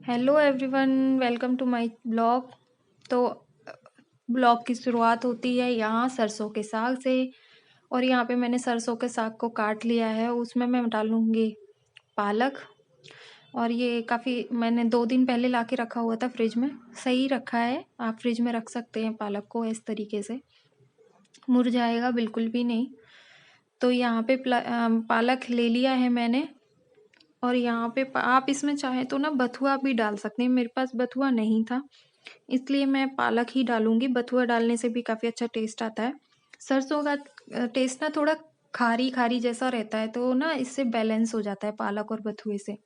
Hello everyone, welcome to my blog. तो blog की शुरुआत होती है यहाँ सरसों के साग से। और यहाँ पे मैंने सरसों के साग को काट लिया है, उसमें मैं डालूँगी पालक। और ये काफ़ी मैंने 2 दिन पहले ला के रखा हुआ था फ्रिज में, सही रखा है। आप फ्रिज में रख सकते हैं पालक को इस तरीके से, मुरझाएगा बिल्कुल भी नहीं। तो यहाँ पे पालक ले लिया है मैंने। और यहाँ पे आप इसमें चाहे तो ना बथुआ भी डाल सकते हैं, मेरे पास बथुआ नहीं था इसलिए मैं पालक ही डालूंगी। बथुआ डालने से भी काफ़ी अच्छा टेस्ट आता है। सरसों का टेस्ट ना थोड़ा खारी खारी जैसा रहता है, तो ना इससे बैलेंस हो जाता है पालक और बथुए से।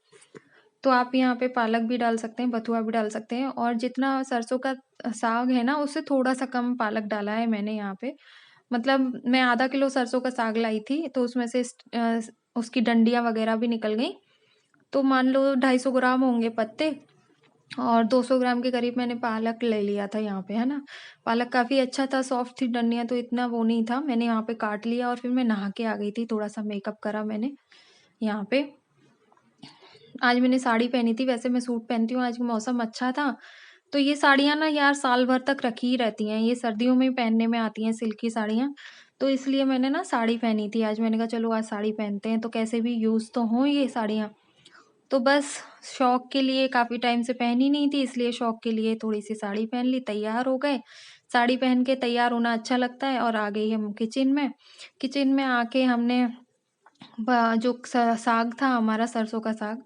तो आप यहाँ पे पालक भी डाल सकते हैं, बथुआ भी डाल सकते हैं। और जितना सरसों का साग है ना, उससे थोड़ा सा कम पालक डाला है मैंने यहाँ पे। मतलब मैं आधा किलो सरसों का साग लाई थी, तो उसमें से उसकी डंडियाँ वगैरह भी निकल गई। तो मान लो 250 ग्राम होंगे पत्ते, और 200 ग्राम के करीब मैंने पालक ले लिया था यहाँ पे, है ना। पालक काफ़ी अच्छा था, सॉफ्ट थी डंडियाँ, तो इतना वो नहीं था। मैंने यहाँ पे काट लिया और फिर मैं नहा के आ गई थी, थोड़ा सा मेकअप करा मैंने यहाँ पे। आज मैंने साड़ी पहनी थी, वैसे मैं सूट पहनती हूँ। आज मौसम अच्छा था, तो ये साड़ियाँ ना यार साल भर तक रखी ही रहती हैं, ये सर्दियों में पहनने में आती हैं सिल्की साड़ियाँ। तो इसलिए मैंने ना साड़ी पहनी थी आज, मैंने कहा चलो आज साड़ी पहनते हैं, तो कैसे भी यूज़ तो हों ये साड़ियाँ। तो बस शौक के लिए, काफ़ी टाइम से पहनी नहीं थी इसलिए शौक के लिए थोड़ी सी साड़ी पहन ली, तैयार हो गए। साड़ी पहन के तैयार होना अच्छा लगता है। और आ गई हम किचन में। किचन में आके हमने जो साग था हमारा, सरसों का साग,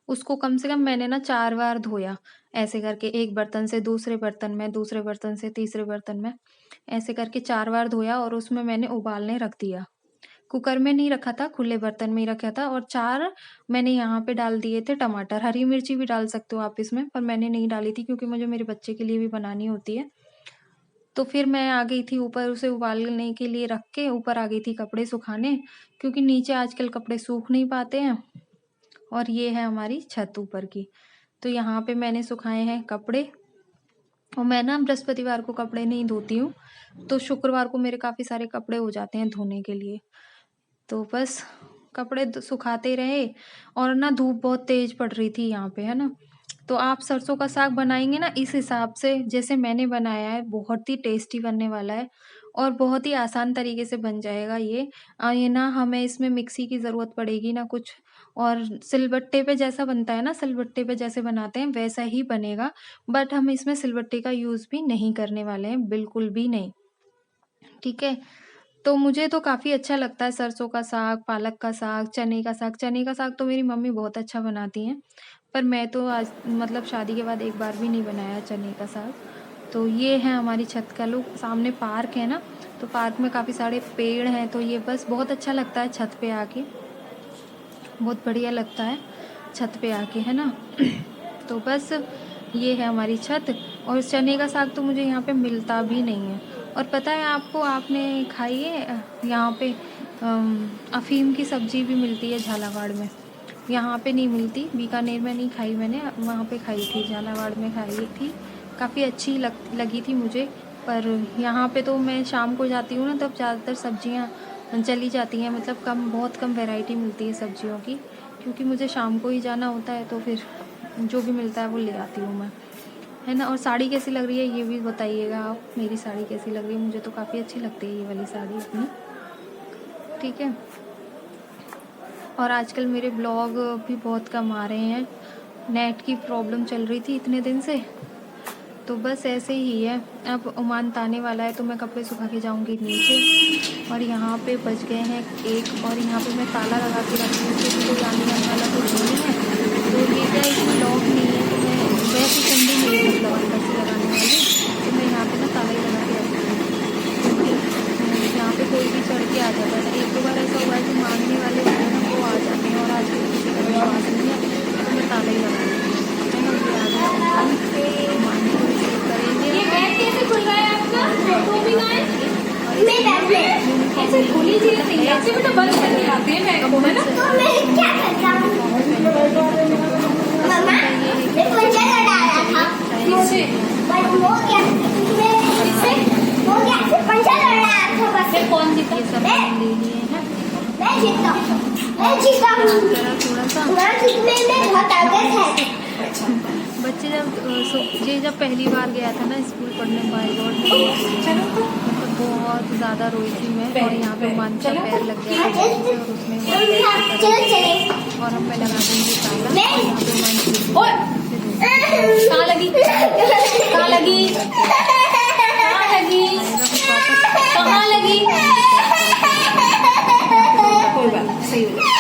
उसको कम से कम मैंने ना 4 बार धोया, ऐसे करके। एक बर्तन से दूसरे बर्तन में, दूसरे बर्तन से तीसरे बर्तन में, ऐसे करके 4 बार धोया। और उसमें मैंने उबालने रख दिया। कुकर में नहीं रखा था, खुले बर्तन में ही रखा था। और 4 मैंने यहाँ पे डाल दिए थे टमाटर। हरी मिर्ची भी डाल सकते हो आप इसमें, पर मैंने नहीं डाली थी क्योंकि मुझे मेरे बच्चे के लिए भी बनानी होती है। तो फिर मैं आ गई थी ऊपर, उसे उबालने के लिए रख के ऊपर आ गई थी कपड़े सुखाने, क्योंकि नीचे आजकल कपड़े सूख नहीं पाते हैं। और ये है हमारी छत ऊपर की। तो यहाँ पे मैंने सुखाए हैं कपड़े। और मैं ना बृहस्पतिवार को कपड़े नहीं धोती हूँ, तो शुक्रवार को मेरे काफ़ी सारे कपड़े हो जाते हैं धोने के लिए। तो बस कपड़े सुखाते रहे। और ना धूप बहुत तेज पड़ रही थी यहाँ पे, है ना। तो आप सरसों का साग बनाएंगे ना इस हिसाब से जैसे मैंने बनाया है, बहुत ही टेस्टी बनने वाला है। और बहुत ही आसान तरीके से बन जाएगा ये ना हमें इसमें मिक्सी की ज़रूरत पड़ेगी ना कुछ। और सिलबट्टे पे जैसा बनता है ना, सिलबट्टे पे जैसे बनाते हैं वैसा ही बनेगा। बट हम इसमें सिलबट्टे का यूज़ भी नहीं करने वाले हैं, बिल्कुल भी नहीं। ठीक है। तो मुझे तो काफ़ी अच्छा लगता है सरसों का साग, पालक का साग, चने का साग। चने का साग तो मेरी मम्मी बहुत अच्छा बनाती हैं, पर मैं तो आज मतलब शादी के बाद एक बार भी नहीं बनाया चने का साग। तो ये है हमारी छत का लुक। सामने पार्क है ना, तो पार्क में काफ़ी सारे पेड़ हैं, तो ये बस बहुत अच्छा लगता है छत पे आके, बहुत बढ़िया लगता है छत पे आके, है ना। तो बस ये है हमारी छत। और चने का साग तो मुझे यहाँ पे मिलता भी नहीं है। और पता है आपको, आपने खाई है यहाँ पे अफ़ीम की सब्ज़ी भी मिलती है झालावाड़ में। यहाँ पे नहीं मिलती, बीकानेर में नहीं खाई मैंने, वहाँ पे खाई थी, झालावाड़ में खाई थी। काफ़ी अच्छी लगी थी मुझे। पर यहाँ पे तो मैं शाम को जाती हूँ ना, तब ज़्यादातर सब्जियाँ चली जाती हैं, मतलब बहुत कम वैरायटी मिलती है सब्जियों की, क्योंकि मुझे शाम को ही जाना होता है। तो फिर जो भी मिलता है वो ले आती हूँ मैं, है ना। और साड़ी कैसी लग रही है ये भी बताइएगा आप, मेरी साड़ी कैसी लग रही है। मुझे तो काफ़ी अच्छी लगती है ये वाली साड़ी अपनी। ठीक है। और आजकल मेरे ब्लॉग भी बहुत कम आ रहे हैं, नेट की प्रॉब्लम चल रही थी इतने दिन से। तो बस ऐसे ही है। अब उमांत आने वाला है, तो मैं कपड़े सुखा के जाऊंगी नीचे। और यहाँ पे बज गए हैं 1, और यहाँ पे मैं ताला लगा के रखती हूँ क्योंकि कोई आने जाने वाला तो नहीं है। तो ये क्या, इसमें लॉक नहीं है, तो मैं वैसे ठंडी नहीं है, मतलब अंदर से लगाने वाली, तो मैं यहाँ पे ना ताला ही लगा के रखती हूँ, क्योंकि यहाँ पे कोई भी चढ़ के आ जाता है। 1-2 बार ऐसा हुआ है कि मांगने वाले होते हैं ना, वो आ जाते हैं, और आजकल किसी का विश्वास नहीं है, तो मैं ताला ही लगा देती हूँ, है ना। ये आ गया उमान को रिसीव करेंगे। ये बैग कैसे खुल रहा है आपका? फोटो भी ना है। मैं बैग में ऐसे खुली चीज नहीं है, बेटा बंद करके आते हैं बैग को, है ना। तो मैं क्या करता हूं मम्मा, मैं पंजा लगा रहा था मुझे, पर वो क्या इससे वो क्या से पंजा लगा रहा था। बस कौन जीता? ये सब ले लिए हैं। मैं जीता हूं, मैं जीता हूं। थोड़ा सा मैं जीतने में बहुत आगे है। ये जब पहली बार गया था ना स्कूल पढ़ने, बाय गॉड मतलब बहुत ज़्यादा रोई थी मैं। और यहाँ पे मन का पैर लग गया था और उसमें और अब मैं लगा दूंगी ताला। और यहाँ पे मन कहाँ लगी कहाँ लगी कहाँ लगी कहाँ लगी? कोई बात नहीं, सही हो जाएगा।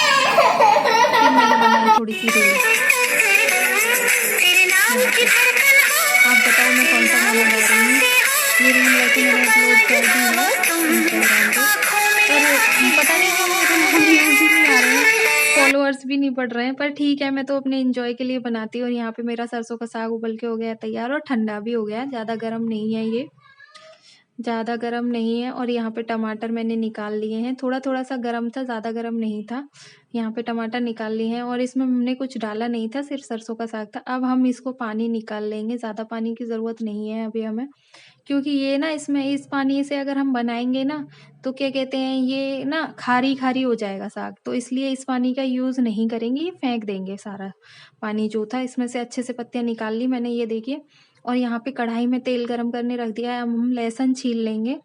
थोड़ी सी रोई। आप बताओ मैं कौन सा गाना गा रही हूँ? ये रील वैसे मैंने अपलोड कर दी है इंस्टाग्राम पे, पर पता नहीं क्यों मुझे व्यूज ही नहीं आ रहे हैं, फॉलोअर्स भी नहीं बढ़ रहे हैं। पर ठीक है, मैं तो अपने एंजॉय के लिए बनाती हूँ। और यहाँ पे मेरा सरसों का साग उबल के हो गया तैयार और ठंडा भी हो गया, ज़्यादा गर्म नहीं है, ये ज़्यादा गर्म नहीं है। और यहाँ पे टमाटर मैंने निकाल लिए हैं, थोड़ा थोड़ा सा गर्म था, ज़्यादा गर्म नहीं था। यहाँ पे टमाटर निकाल लिए हैं और इसमें हमने कुछ डाला नहीं था, सिर्फ सरसों का साग था। अब हम इसको पानी निकाल लेंगे, ज़्यादा पानी की ज़रूरत नहीं है अभी हमें, क्योंकि ये ना इसमें इस पानी से अगर हम बनाएंगे ना तो क्या कहते हैं, ये ना खारी खारी हो जाएगा साग, तो इसलिए इस पानी का यूज़ नहीं करेंगे, ये फेंक देंगे सारा पानी जो था। इसमें से अच्छे से पत्तियाँ निकाल ली मैंने, ये देखिए। और यहाँ पे कढ़ाई में तेल गरम करने रख दिया है, अब हम लहसुन छील लेंगे,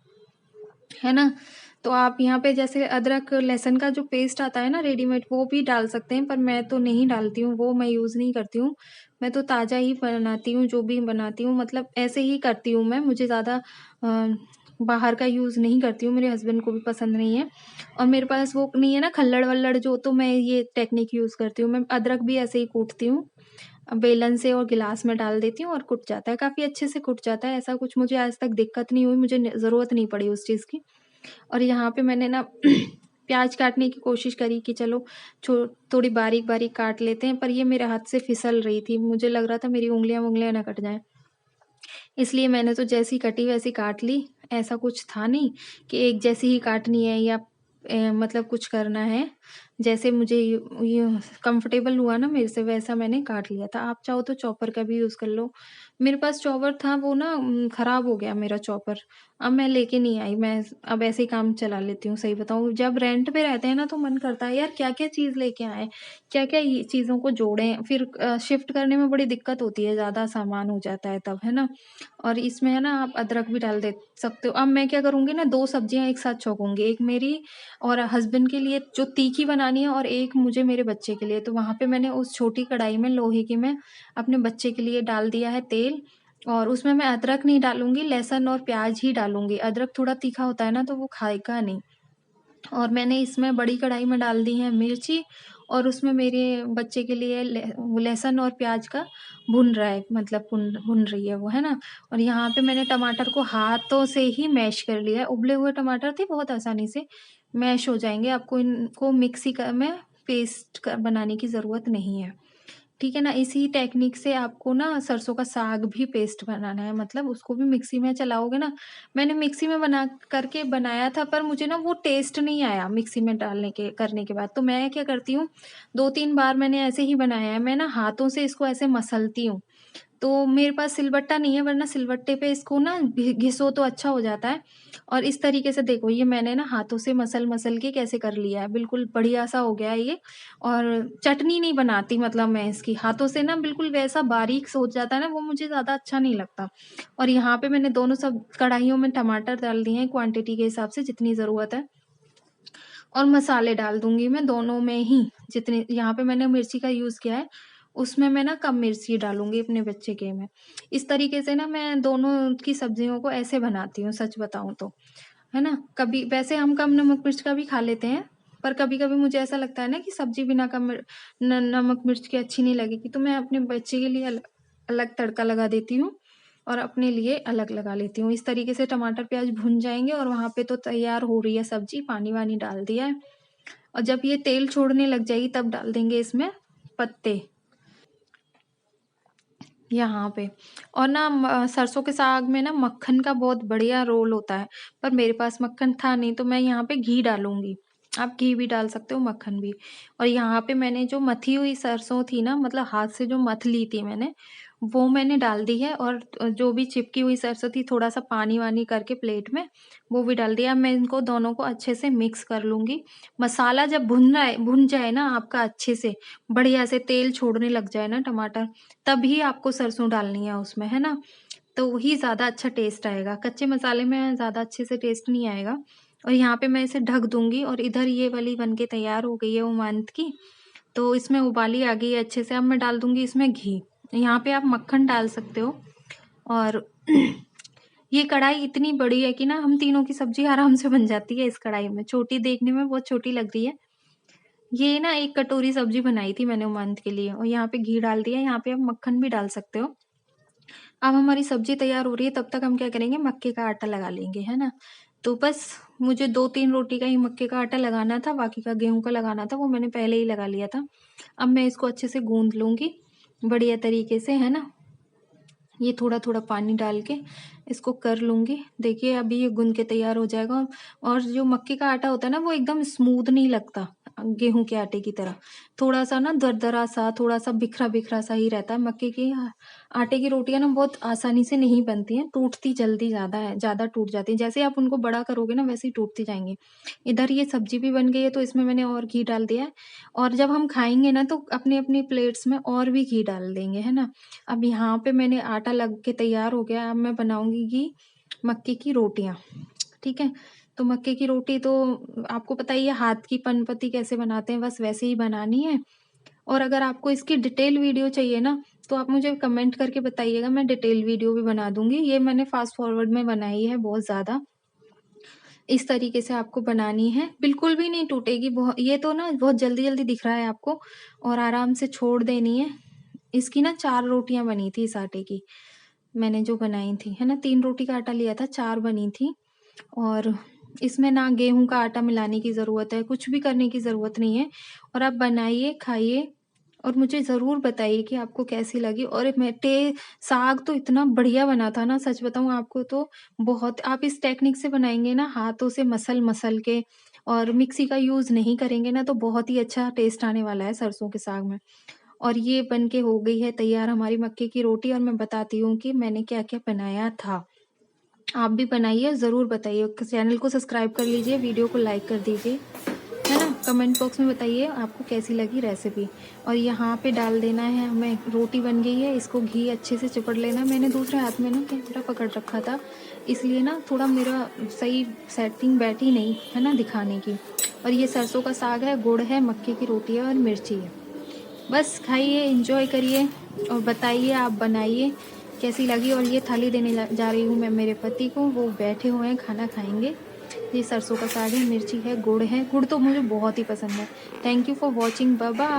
है ना। तो आप यहाँ पे जैसे अदरक लहसुन का जो पेस्ट आता है ना रेडीमेड, वो भी डाल सकते हैं, पर मैं तो नहीं डालती हूँ, वो मैं यूज़ नहीं करती हूँ। मैं तो ताज़ा ही बनाती हूँ, जो भी बनाती हूँ मतलब ऐसे ही करती हूँ मैं। मुझे ज़्यादा बाहर का यूज़ नहीं करती हूँ, मेरे हस्बैंड को भी पसंद नहीं है। और मेरे पास वो नहीं है ना खल्लड़ वल्लड़ जो, तो मैं ये टेक्निक यूज़ करती हूँ। मैं अदरक भी ऐसे ही कूटती हूँ बेलन से और गिलास में डाल देती हूँ और कुट जाता है, काफ़ी अच्छे से कुट जाता है। ऐसा कुछ मुझे आज तक दिक्कत नहीं हुई, मुझे ज़रूरत नहीं पड़ी उस चीज़ की। और यहाँ पे मैंने ना प्याज काटने की कोशिश करी कि चलो थोड़ी बारीक बारीक काट लेते हैं, पर ये मेरे हाथ से फिसल रही थी, मुझे लग रहा था मेरी उंगलियां ना कट जाएं, इसलिए मैंने तो जैसी कटी वैसी काट ली। ऐसा कुछ था नहीं कि एक जैसी ही काटनी है या मतलब कुछ करना है, जैसे मुझे ये कंफर्टेबल हुआ ना मेरे से वैसा मैंने काट लिया था। आप चाहो तो चॉपर का भी यूज़ कर लो। मेरे पास चॉपर था, वो ना ख़राब हो गया मेरा चॉपर, अब मैं लेके नहीं आई। मैं अब ऐसे ही काम चला लेती हूँ। सही बताऊँ, जब रेंट पे रहते हैं ना तो मन करता है यार क्या क्या चीज़ लेके आए, क्या क्या चीज़ों को जोड़ें, फिर शिफ्ट करने में बड़ी दिक्कत होती है, ज़्यादा सामान हो जाता है तब, है ना। और इसमें है ना आप अदरक भी डाल दे सकते हो। अब मैं क्या करूँगी ना, 2 सब्जियाँ एक साथ छौंकूँगी, एक मेरी और हस्बैंड के लिए जो तीखी बनानी है और एक मुझे मेरे बच्चे के लिए। तो वहाँ पे मैंने उस छोटी कढ़ाई में लोहे की में अपने बच्चे के लिए डाल दिया है तेल, और उसमें मैं अदरक नहीं डालूँगी, लहसुन और प्याज ही डालूँगी। अदरक थोड़ा तीखा होता है ना तो वो खाएगा नहीं। और मैंने इसमें बड़ी कढ़ाई में डाल दी है मिर्ची, और उसमें मेरे बच्चे के लिए लहसुन और प्याज का भुन रहा है, मतलब भुन रही है वो, है ना। और यहाँ पे मैंने टमाटर को हाथों से ही मैश कर लिया है, उबले हुए टमाटर थे, बहुत आसानी से मैश हो जाएंगे। आपको इनको मिक्सी में पेस्ट बनाने की ज़रूरत नहीं है, ठीक है ना। इसी टेक्निक से आपको ना सरसों का साग भी पेस्ट बनाना है, मतलब उसको भी मिक्सी में चलाओगे ना। मैंने मिक्सी में बना करके बनाया था, पर मुझे ना वो टेस्ट नहीं आया मिक्सी में डालने के करने के बाद। तो मैं क्या करती हूँ, 2-3 बार मैंने ऐसे ही बनाया है, मैं ना हाथों से इसको ऐसे मसलती हूँ। तो मेरे पास सिलबट्टा नहीं है, वरना सिलबट्टे पे इसको ना घिसो तो अच्छा हो जाता है। और इस तरीके से देखो, ये मैंने ना हाथों से मसल के कैसे कर लिया है, बिल्कुल बढ़िया सा हो गया है ये। और चटनी नहीं बनाती, मतलब मैं इसकी हाथों से ना बिल्कुल वैसा बारीक से हो जाता है ना, वो मुझे ज़्यादा अच्छा नहीं लगता। और यहाँ पे मैंने दोनों सब कढ़ाइयों में टमाटर डाल दिए हैं क्वांटिटी के हिसाब से जितनी ज़रूरत है, और मसाले डाल दूंगी मैं दोनों में ही जितने। यहाँ पे मैंने मिर्ची का यूज़ किया है, उसमें मैं ना कम मिर्ची डालूंगी अपने बच्चे के में। इस तरीके से ना मैं दोनों की सब्जियों को ऐसे बनाती हूँ, सच बताऊँ तो, है ना। कभी वैसे हम कम नमक मिर्च का भी खा लेते हैं, पर कभी कभी मुझे ऐसा लगता है ना कि सब्जी बिना कम नमक मिर्च की अच्छी नहीं लगेगी, तो मैं अपने बच्चे के लिए अलग तड़का लगा देती हूँ और अपने लिए अलग लगा लेती हूँ। इस तरीके से टमाटर प्याज भुन जाएंगे और वहाँ पे तो तैयार हो रही है सब्जी, पानी वानी डाल दिया है। और जब ये तेल छोड़ने लग जाएगी तब डाल देंगे इसमें पत्ते यहाँ पे। और ना सरसों के साग में ना मक्खन का बहुत बढ़िया रोल होता है, पर मेरे पास मक्खन था नहीं, तो मैं यहाँ पे घी डालूंगी। आप घी भी डाल सकते हो, मक्खन भी। और यहाँ पे मैंने जो मथी हुई सरसों थी ना, मतलब हाथ से जो मथ ली थी मैंने, वो मैंने डाल दी है, और जो भी चिपकी हुई सरसों थी थोड़ा सा पानी वानी करके प्लेट में वो भी डाल दिया। अब मैं इनको दोनों को अच्छे से मिक्स कर लूँगी। मसाला जब भुन जाए ना आपका अच्छे से, बढ़िया से तेल छोड़ने लग जाए ना टमाटर, तभी आपको सरसों डालनी है उसमें, है ना? तो ही ज़्यादा अच्छा टेस्ट आएगा। कच्चे मसाले में ज़्यादा अच्छे से टेस्ट नहीं आएगा। और यहाँ पे मैं इसे ढक दूँगी, और इधर ये वाली बन के तैयार हो गई है उमांत की। तो इसमें उबाली आ गई है अच्छे से। अब मैं डाल दूँगी इसमें घी। यहाँ पे आप मक्खन डाल सकते हो। और ये कढ़ाई इतनी बड़ी है कि ना हम तीनों की सब्जी आराम से बन जाती है इस कढ़ाई में। छोटी देखने में बहुत छोटी लग रही है। ये ना 1 कटोरी सब्जी बनाई थी मैंने उमांत के लिए, और यहाँ पे घी डाल दिया। यहाँ पे आप मक्खन भी डाल सकते हो। अब हमारी सब्जी तैयार हो रही है, तब तक हम क्या करेंगे, मक्के का आटा लगा लेंगे, है ना? तो बस मुझे 2-3 रोटी का ही मक्के का आटा लगाना था, बाकी का गेहूँ का लगाना था, वो मैंने पहले ही लगा लिया था। अब मैं इसको अच्छे से गूँध लूँगी बढ़िया तरीके से, है ना? ये थोड़ा-थोड़ा पानी डाल के इसको कर लूँगी। देखिए अभी ये गूँध के तैयार हो जाएगा। और जो मक्के का आटा होता है ना, वो एकदम स्मूथ नहीं लगता गेहूँ के आटे की तरह। थोड़ा-सा ना दरदरा सा, थोड़ा-सा बिखरा-बिखरा सा ही रहता है। मक्के की आटे की रोटियाँ ना बहुत आसानी से नहीं बनती हैं, टूटती जल्दी ज़्यादा टूट जाती हैं। जैसे आप उनको बड़ा करोगे ना, वैसे ही टूटती जाएँगी। इधर ये सब्जी भी बन गई है, तो इसमें मैंने और घी डाल दिया है। और जब हम खाएँगे ना, तो अपनी-अपनी प्लेट्स में और भी घी डाल देंगे, है ना? अब यहाँ पे मैंने आटा लग के तैयार हो गया। अब मैं बनाऊँगी मक्के की रोटियाँ, ठीक है? तो मक्के की रोटी तो आपको पता ही है, हाथ की पनपत्ती कैसे बनाते हैं, बस वैसे ही बनानी है। और अगर आपको इसकी डिटेल वीडियो चाहिए ना, तो आप मुझे कमेंट करके बताइएगा, मैं डिटेल वीडियो भी बना दूँगी। ये मैंने फ़ास्ट फॉरवर्ड में बनाई है बहुत ज़्यादा। इस तरीके से आपको बनानी है, बिल्कुल भी नहीं टूटेगी। ये तो ना बहुत जल्दी-जल्दी दिख रहा है आपको, और आराम से छोड़ देनी है। इसकी ना 4 रोटियाँ बनी थी इस आटे की, मैंने जो बनाई थी, है ना? 3 रोटी का आटा लिया था, 4 बनी थी। और इसमें ना गेहूँ का आटा मिलाने की ज़रूरत है, कुछ भी करने की ज़रूरत नहीं है। और आप बनाइए, खाइए, और मुझे ज़रूर बताइए कि आपको कैसी लगी। और साग तो इतना बढ़िया बना था ना, सच बताऊँ आपको तो बहुत। आप इस टेक्निक से बनाएँगे ना, हाथों से मसल-मसल के, और मिक्सी का यूज़ नहीं करेंगे ना, तो बहुत ही अच्छा टेस्ट आने वाला है सरसों के साग में। और ये बन के हो गई है तैयार हमारी मक्के की रोटी, और मैं बताती हूँ कि मैंने क्या-क्या बनाया था। आप भी बनाइए, ज़रूर बताइए। चैनल को सब्सक्राइब कर लीजिए, वीडियो को लाइक कर दीजिए, है ना? कमेंट बॉक्स में बताइए आपको कैसी लगी रेसिपी। और यहाँ पे डाल देना है हमें। रोटी बन गई है, इसको घी अच्छे से चिपड़ लेना। मैंने दूसरे हाथ में ना कैमरा पकड़ रखा था, इसलिए ना थोड़ा मेरा सही सेटिंग बैठी नहीं, है ना, दिखाने की। और ये सरसों का साग है, गुड़ है, मक्के की रोटी है, और मिर्ची है। बस खाइए, एंजॉय करिए, और बताइए आप बनाइए कैसी लगी। और ये थाली देने जा रही हूँ मैं मेरे पति को, वो बैठे हुए हैं, खाना खाएंगे। ये सरसों का साग है, मिर्ची है, गुड़ है। गुड़ तो मुझे बहुत ही पसंद है। Thank you for watching, bye bye.